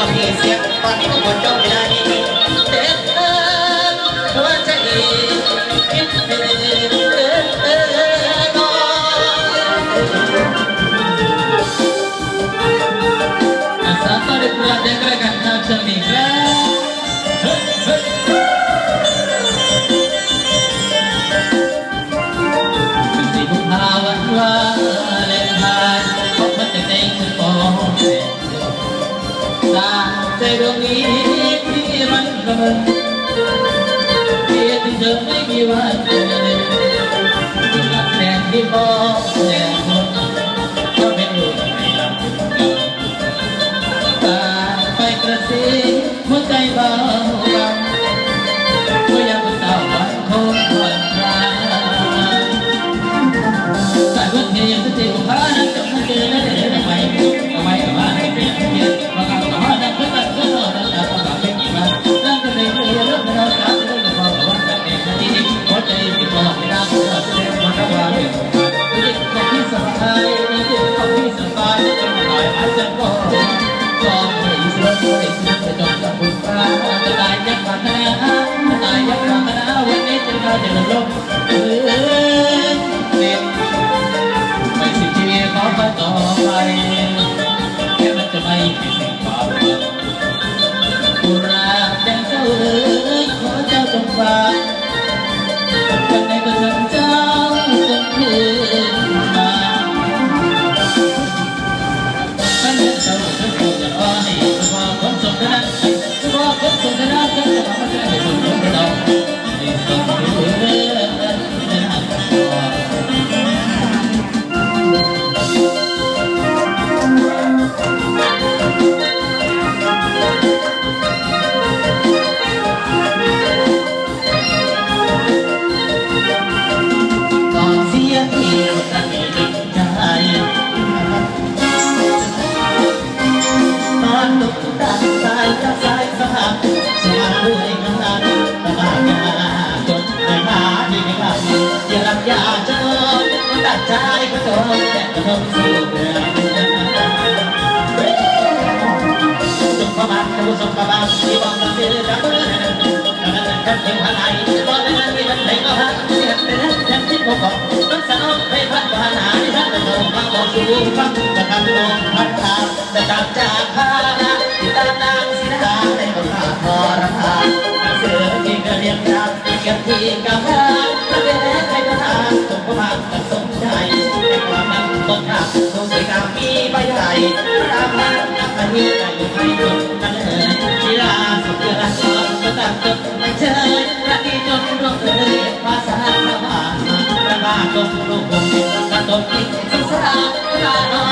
ก็มีเสียงตอนนี้ก็ควรจบไม่ได้เด็กหัวใจคิดถึงน้องsatu di keluarga gerakan nasional migran Ibu hawan walehan kok mendengai sepong Sampai dong ini man kaman Dia tidak lagi wajar Dengan yang di bawah yang kau menurutไปกระซิบหัวใจเบาบางก็ยังอุตส่าห์วันคงผ่อนคลายแต่วันนี้ยังจะอยู่ข้างนั้นจะมาเจอได้ทำไมกับว่าให้เปลี่ยนเปลี่ยนบางครั้งกับว่านั่งขึ้นมาเพื่อเราจะต้องการเป็นกี่วันนั่งก็เลยเรื่องเราจะต้องบอกว่าจากเด็กนาทีนี้หัวใจติดต่อไม่ได้ก็จะแสดงมาระหว่างเด็กคนที่สบายเด็กคนที่สบายจะมาหน่อยอาจจะก็จะบุญพระจะตายยักษ์มาคณะจะตายยักษ์มาคณะวันนี้จะมาจะลงเด็กไม่สิ้นชีวิตขอมาต่อไปแค่มันจะไม่เป็นสิ่งความบุราแดงเจ้าเอ๋ยขอเจ้าจงฟังวันไหนก็ถึงเจ้าจนคืนมาท่านเจ้าจะโปรดจะอ้อนให้คนส่งกันคนส่งกันจะมาไม่ใช่ให้คนส่งกันเราในสิ่งที่เหลือจะหักคอตอนเสียที่จะมีดึงใจตอนลุกตาสายกระสายสหักสมาด้วยกันตะบายงาจนไม่หาดีไม่กลับอย่าลับยาจนตัดใจก็จนแต่ก็ต้องสู้เพื่อส่งประมาณดูส่งประมาณที่บอกกันเดือดดับเบิ้ลกันถึงหาไหนตอนนั้นมีมันไหนก็หาเสียงเป็นยังคิดพบต้องสาวให้พัดผ่านหาที่ท่านจะโดนมาบอกสู้ฟังจะทำโดนพัดทางจะตัดจากพานาที่ตานางสินดาในบทบาททรมานเสือที่กระเรียงยาวเก็บที่กำลังถ้าเป็นใครก็ทางส่งประมาณกับสมใจแต่ความนั้นต้นทางสงสัยการมีใบใหญ่ตามนั้นนักมันมีใจอยู่ให้จนกันเลยชีลาสุดเดือดร้อนก็ตั้งจนไม่เชยรักที่จนร่วงเลยภาษาพระบาทพระบาทจงลูกผมกระตุ้นที่ศึกษา